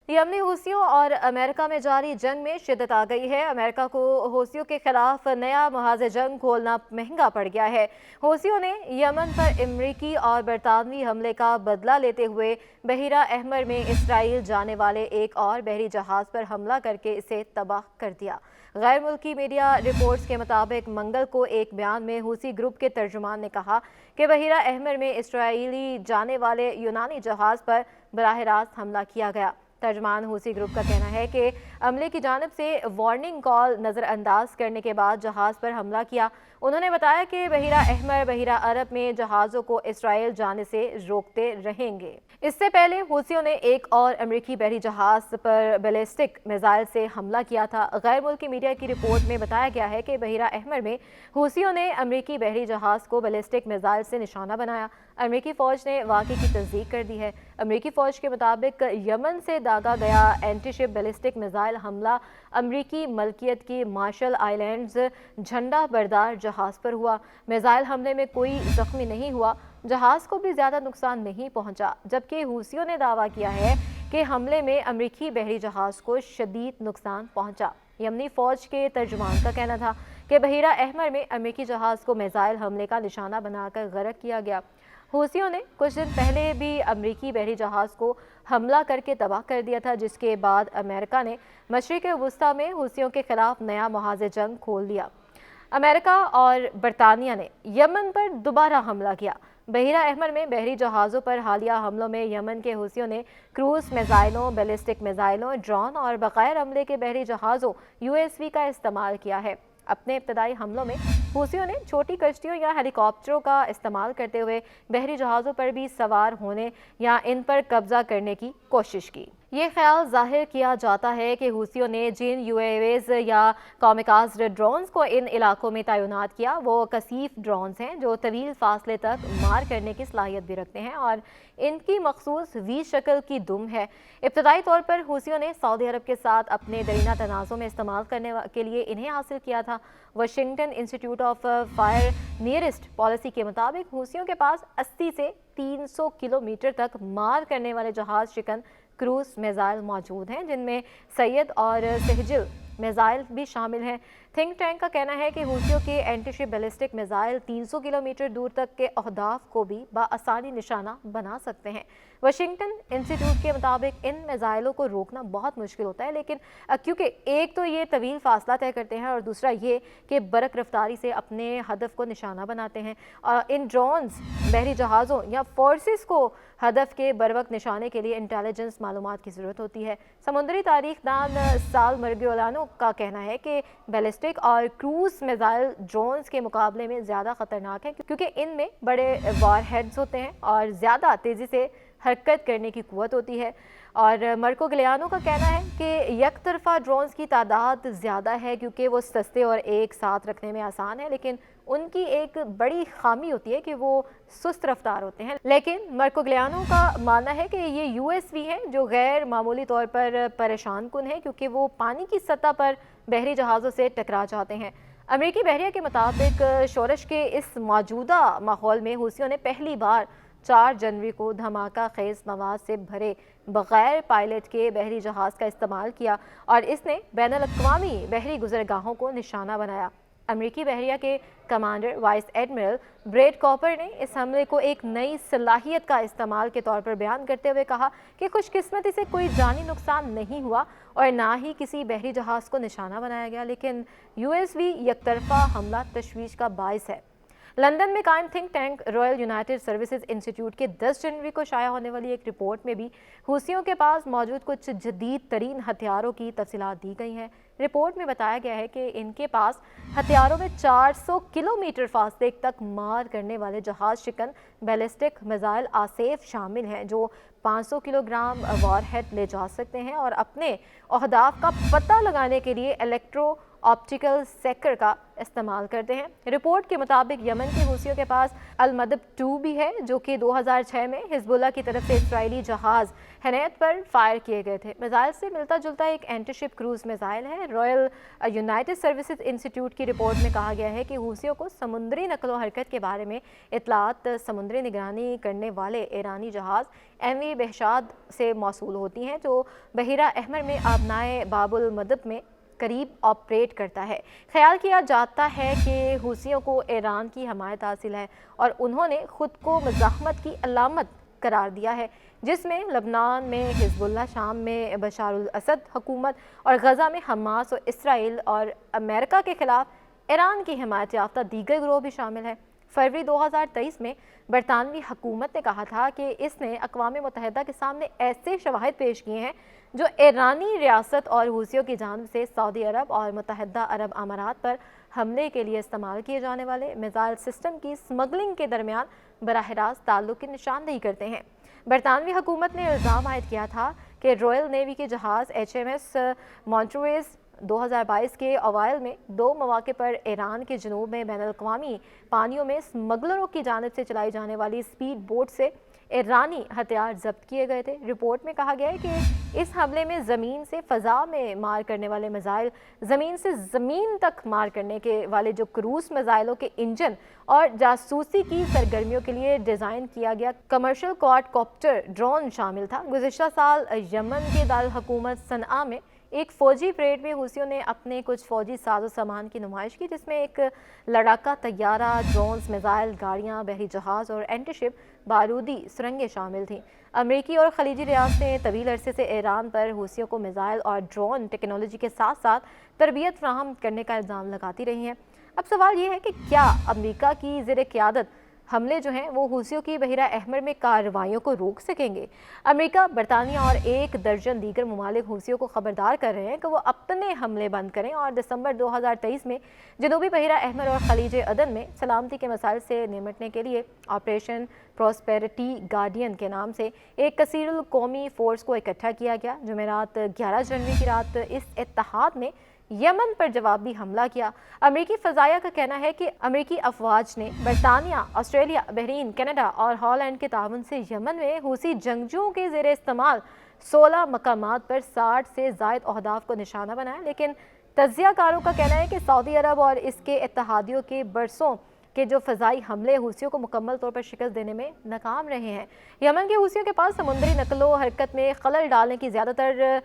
यमनी हूसियों और अमेरिका में जारी जंग में शिद्दत आ गई है। अमेरिका को हूसियों के खिलाफ नया महाज जंग खोलना महंगा पड़ गया है। हूसियों ने यमन पर अमेरिकी और बरतानवी हमले का बदला लेते हुए बहीरा अहमर में इसराइल जाने वाले एक और बहरी जहाज पर हमला करके इसे तबाह कर दिया। गैर मुल्की मीडिया रिपोर्ट्स के मुताबिक मंगल को एक बयान में हूसी ग्रुप के तर्जुमान ने कहा कि बहीरा अहमर में इसराइली जाने वाले यूनानी जहाज पर बराह रास्त हमला किया गया। तर्जमान हूसी ग्रुप का कहना है कि अमले की जानिब से वार्निंग कॉल नज़रअंदाज करने के बाद जहाज़ पर हमला किया। उन्होंने बताया कि बहीरा अहमर बहीरा अरब में जहाज़ों को इसराइल जाने से रोकते रहेंगे। इससे पहले हूसियों ने एक और अमेरिकी बहरी जहाज़ पर बैलिस्टिक मिसाइल से हमला किया था। गैर मुल्की मीडिया की रिपोर्ट में बताया गया है कि बहीरा अहमर में हूसियों ने अमेरिकी बहरी जहाज़ को बैलिस्टिक मिसाइल से निशाना बनाया। अमेरिकी फ़ौज ने वाक़े की तस्दीक कर दी है। अमेरिकी फ़ौज के मुताबिक यमन से दागा गया एंटीशिप बैलिस्टिक मिसाइल हमला अमेरिकी मलकियत की मार्शल आइलैंड्स झंडा बरदार जहाज़ पर हुआ। मिसाइल हमले में कोई जख्मी नहीं हुआ, जहाज़ को भी ज़्यादा नुकसान नहीं पहुंचा, जबकि हूसियों ने दावा किया है कि हमले में अमेरिकी बहरी जहाज़ को शदीद नुकसान पहुंचा। यमनी फ़ौज के तर्जुमान का कहना था कि बहीरा अहमर में अमेरिकी जहाज़ को मिसाइल हमले का निशाना बनाकर गर्क किया गया। हूसियों ने कुछ दिन पहले भी अमेरिकी बहरी जहाज़ को हमला करके तबाह कर दिया था, जिसके बाद अमेरिका ने मशरिक़ वुस्ता में हूसियों के खिलाफ नया महाज जंग खोल दिया। अमेरिका और बरतानिया ने यमन पर दोबारा हमला किया। बहीरा अहमर में बहरी जहाज़ों पर हालिया हमलों में यमन के हूसियों ने क्रूज़ मिसाइलों, बैलिस्टिक मिसाइलों, ड्रोन और बग़ैर हमले के बहरी जहाज़ों USV का इस्तेमाल किया है। अपने इब्तदाई हमलों में हूसियों ने छोटी कश्तियों या हेलीकॉप्टरों का इस्तेमाल करते हुए बहरी जहाज़ों पर भी सवार होने या इन पर कब्जा करने की कोशिश की। ये ख्याल जाहिर किया जाता है कि हूसियों ने जिन UAVs या कामिकाज़ ड्रोन्स को इन इलाकों में तैनात किया वो कसीफ ड्रोन्स हैं जो तवील फासले तक मार करने की सलाहियत भी रखते हैं और इनकी मखसूस वी शक्ल की दुम है। इब्तदाई तौर पर हूसियों ने सऊदी अरब के साथ अपने दरीना तनाज़ों में इस्तेमाल करने के लिए इन्हें हासिल किया था। Washington institute of fire nearest policy के मुताबिक हूसियों के पास 80 से 300 किलोमीटर तक मार करने वाले जहाज़ शिकन क्रूज़ मिसाइल मौजूद हैं, जिनमें सैयद और सहजिल मिसाइल भी शामिल हैं। थिंक टैंक का कहना है कि हूसियों के एंटीशिप बैलिस्टिक मिसाइल 300 किलोमीटर दूर तक के अहदाफ को भी बआसानी निशाना बना सकते हैं। वाशिंगटन इंस्टीट्यूट के मुताबिक इन मिसाइलों को रोकना बहुत मुश्किल होता है, लेकिन क्योंकि एक तो ये तवील फासला तय करते हैं और दूसरा ये कि बरक रफ्तारी से अपने हदफ को निशाना बनाते हैं। इन ड्रोन्स बहरी जहाज़ों या फोर्सेस को हदफ के बरवक्त निशाने के लिए इंटेलिजेंस मालूमात की ज़रूरत होती है। समुद्री तारीखदान साल मर्गियोलानो का कहना है कि बैलिस्टिक और क्रूज़ मिसाइल ड्रोन्स के मुकाबले में ज़्यादा ख़तरनाक हैं, क्योंकि इनमें बड़े वार हेड्स होते हैं और ज़्यादा तेज़ी से हरकत करने की कुव्वत होती है। और मर्को गिलियानो का कहना है कि एक तरफा ड्रोन्स की तादाद ज़्यादा है क्योंकि वो सस्ते और एक साथ रखने में आसान है, लेकिन उनकी एक बड़ी खामी होती है कि वो सुस्त रफ्तार होते हैं। लेकिन मर्को गिलियानो का मानना है कि ये USV हैं जो गैर मामूली तौर पर परेशान कुन है, क्योंकि वो पानी की सतह पर बहरी जहाज़ों से टकरा जाते हैं। अमेरिकी बहरिया के मुताबिक शोरश के इस मौजूदा माहौल में हूसियों ने पहली बार 4 जनवरी को धमाका खेज मवाद से भरे बगैर पायलट के बहरी जहाज़ का इस्तेमाल किया और इसने बैनुल-अक़वामी बहरी गुज़रगाहों को निशाना बनाया। अमेरिकी बहरिया के commander vice admiral bread copper ने इस हमले को एक नई सलाहियत का इस्तेमाल के तौर पर बयान करते हुए कहा कि खुशकिस्मती से कोई जानी नुकसान नहीं हुआ और ना ही किसी बहरी जहाज़ को निशाना बनाया गया, लेकिन USV एक तरफा हमला तशवीश का बायस है। लंदन में कायम think tank royal United services institute के 10 जनवरी को शाया होने वाली एक रिपोर्ट में भी हूसियों के पास मौजूद कुछ जदीद तरीन हथियारों की तफसीलात दी गई हैं। रिपोर्ट में बताया गया है कि इनके पास हथियारों में 400 किलोमीटर फासले तक मार करने वाले जहाज़ शिकन बैलिस्टिक मिसाइल आसेफ शामिल हैं, जो 500 किलोग्राम वॉरहेड ले जा सकते हैं और अपने अहदाफ का पता लगाने के लिए इलेक्ट्रो ऑप्टिकल सेक्टर का इस्तेमाल करते हैं। रिपोर्ट के मुताबिक यमन के हूसियों के पास अल-मदब 2 भी है, जो कि 2006 में हिजबुल्लाह की तरफ से इजरायली जहाज़ हनैत पर फायर किए गए थे। मिसाइल से मिलता जुलता एक एंटीशिप क्रूज मिसाइल है। रॉयल यूनाइटेड सर्विसेज इंस्टीट्यूट की रिपोर्ट में कहा गया है कि हूसियों को समुद्री नकलो हरकत के बारे में इतलात समुद्री निगरानी करने वाले ईरानी जहाज़ MV बहशाद से मौसूल होती हैं, जो बहिरा अहमर में आबनाए बाबुल मदब में करीब ऑपरेट करता है। ख्याल किया जाता है कि हूसियों को ईरान की हमायत हासिल है और उन्होंने खुद को मज़ाहमत की अलामत करार दिया है, जिसमें लबनान में हिजबुल्लाह, शाम में बशारुल असद हुकूमत और गज़ा में हमास और इसराइल और अमेरिका के खिलाफ ईरान की हिमायत याफ्ता दीगर ग्रोह भी शामिल है। फरवरी 2023 में बरतानवी हुकूमत ने कहा था कि इसने अक़वाम मुत्तहिदा के सामने ऐसे शवाहिद पेश किए हैं जो ईरानी रियासत और हूसियों की जानिब से सऊदी अरब और मुत्तहिदा अरब अमारात पर हमले के लिए इस्तेमाल किए जाने वाले मिसाइल सिस्टम की स्मगलिंग के दरमियान बराह रास्त ताल्लुक़ की निशानदेही करते हैं। बरतानवी हुकूमत ने इल्ज़ाम आयद किया था कि रॉयल नेवी के जहाज़ HMS मॉन्ट्रोएज़ 2022 के अवाइल में 2 मौक़े पर ईरान के जनूब में बैनुल-अक़वामी पानियों में स्मगलरों की जानिब से चलाई जाने वाली स्पीड बोट से ईरानी हथियार जब्त किए गए थे। रिपोर्ट में कहा गया है कि इस हमले में ज़मीन से फ़ज़ा में मार करने वाले मिसाइल, ज़मीन से ज़मीन तक मार करने के वाले जो क्रूज़ मिसाइलों के इंजन और जासूसी की सरगर्मियों के लिए डिज़ाइन किया गया कमर्शियल क्वाडकॉप्टर ड्रोन शामिल था। गुज़िश्ता साल यमन के दारुल हुकूमत सनआ में एक फ़ौजी परेड में हूसियों ने अपने कुछ फ़ौजी साजो सामान की नुमाइश की, जिसमें एक लड़ाका तैयारा, ड्रोन्स, मिसाइल, गाड़ियाँ, बहरी जहाज़ और एंटीशिप बारूदी सुरंगें शामिल थीं। अमरीकी और खलीजी रियासतें तवील अरसे से ईरान पर हूसियों को मिसाइल और ड्रोन टेक्नोलॉजी के साथ साथ तरबियत फराहम करने का इल्ज़ाम लगाती रही हैं। अब सवाल ये है कि क्या अमरीका की ज़ेर क़यादत हमले जो हैं वो हूसियों की बहिरा अहमर में कार्रवाइयों को रोक सकेंगे? अमेरिका, बरतानिया और 1 दर्जन दीगर ममालिक हूसियों को खबरदार कर रहे हैं कि वो अपने हमले बंद करें और दिसंबर 2023 में जनूबी बहिरा अहमर और खलीज अदन में सलामती के मसाइल से निपटने के लिए ऑपरेशन प्रॉस्पेरिटी गार्डियन के नाम से एक कसीरुल कौमी फ़ोर्स को इकट्ठा किया गया। जुमेरात 11 जनवरी की रात इस इत्तेहाद ने यमन पर जवाबी हमला किया। अमेरिकी फ़ज़ाया का कहना है कि अमेरिकी अफवाज ने बरतानिया, ऑस्ट्रेलिया, बहरीन, कनाडा और हॉलैंड के ताउन से यमन में हूसी जंगजुओं के ज़ेरे इस्तेमाल 16 मकामात पर 60 से ज़ायद अहदाफ को निशाना बनाया, लेकिन तज्ज़ियाकारों का कहना है कि सऊदी अरब और इसके इत्तेहादियों के बरसों के जो फ़ज़ाई हमले हूसियों को मुकम्मल तौर पर शिकस्त देने में नाकाम रहे हैं। यमन के हूसियों के पास समुद्री नकलो हरकत में खलल डालने की ज़्यादातर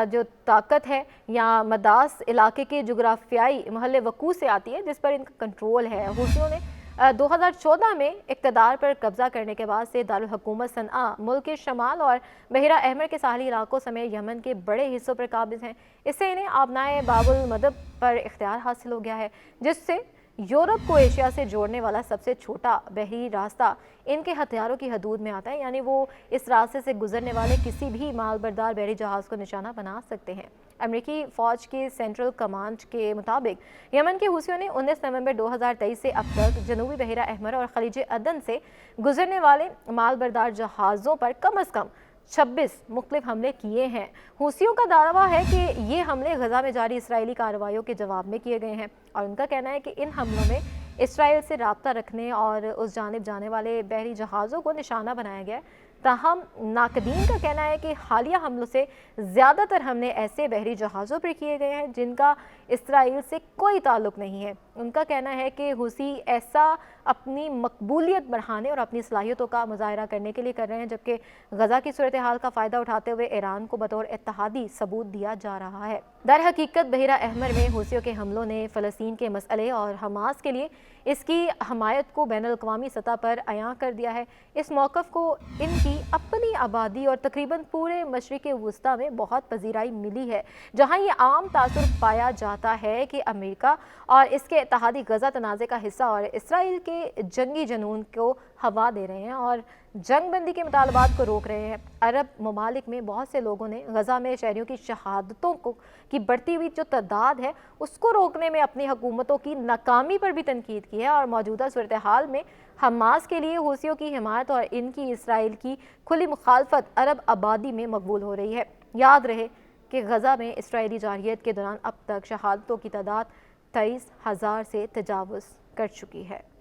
जो ताकत है या मदास इलाके के जुग्राफियाई महल वकू से आती है, जिस पर इनका कंट्रोल है। हूसियों ने 2014 में इक़्तिदार पर कब्ज़ा करने के बाद से दारुल हुकूमत सनआ, मुल्क के शमाल और बहिरा अहमर के साहली इलाकों समेत यमन के बड़े हिस्सों पर काबिज़ हैं। इससे इन्हें आबनाए बाबुल मदब पर इख्तियार हासिल हो गया है, जिससे यूरोप को एशिया से जोड़ने वाला सबसे छोटा बहरी रास्ता इनके हथियारों की हदूद में आता है, यानी वो इस रास्ते से गुजरने वाले किसी भी मालबरदार बहरी जहाज़ को निशाना बना सकते हैं। अमेरिकी फ़ौज के सेंट्रल कमांड के मुताबिक यमन के हूसियों ने 19 नवंबर 2023 से अब तक जनूबी बहिरा अहमर और खलीज अदन से गुजरने वाले मालबरदार जहाज़ों पर कम अज़ कम 26 मुख्तलिफ हमले किए हैं। हूसियों का दावा है कि ये हमले गज़ा में जारी इसराइली कार्रवाइयों के जवाब में किए गए हैं और उनका कहना है कि इन हमलों में इसराइल से राब्ता रखने और उस जानिब जाने वाले बहरी जहाज़ों को निशाना बनाया गया है। ताहम नाकदीन का कहना है कि हालिया हमलों से ज़्यादातर हमले ऐसे बहरी जहाज़ों पर किए गए हैं जिनका इसराइल से कोई ताल्लुक़ नहीं है। उनका कहना है कि हूसी ऐसा अपनी मकबूलियत बढ़ाने और अपनी सलाहियतों का मुजाहरा करने के लिए कर रहे हैं, जबकि गज़ा की सूरत हाल का फ़ायदा उठाते हुए ईरान को बतौर इत्तेहादी सबूत दिया जा रहा है। दर हकीकत बहिरा अहमर में हूसियों के हमलों ने फ़लस्तीन के मसले और हमास के लिए इसकी हमायत को बैनुल-अक़वामी सतह पर अयां कर दिया है। इस मौक़िफ़ को इनकी अपनी आबादी और तकरीबन पूरे मशरिक़ वुस्ता में बहुत पजीराई मिली है, जहाँ ये आम तासुर पाया जाता है कि अमेरिका और इसके इत्तेहादी गज़ा तनाज़े का हिस्सा और इसराइल के जंगी जनून को हवा दे रहे हैं और जंग बंदी के मुतालबात को रोक रहे हैं। अरब ममालिक में बहुत से लोगों ने गज़ा में शहरियों की शहादतों को की बढ़ती हुई जो तादाद है उसको रोकने में अपनी हुकूमतों की नाकामी पर भी तनकीद की है और मौजूदा सूरत हाल में हमास के लिए हूसियों की हिमायत और इनकी इसराइल की खुली मुखालफत अरब आबादी में मकबूल हो रही है। याद रहे, کہ غزہ میں اسرائیلی جارحیت کے دوران اب تک شہادتوں کی تعداد 23,000 سے تجاوز کر چکی ہے۔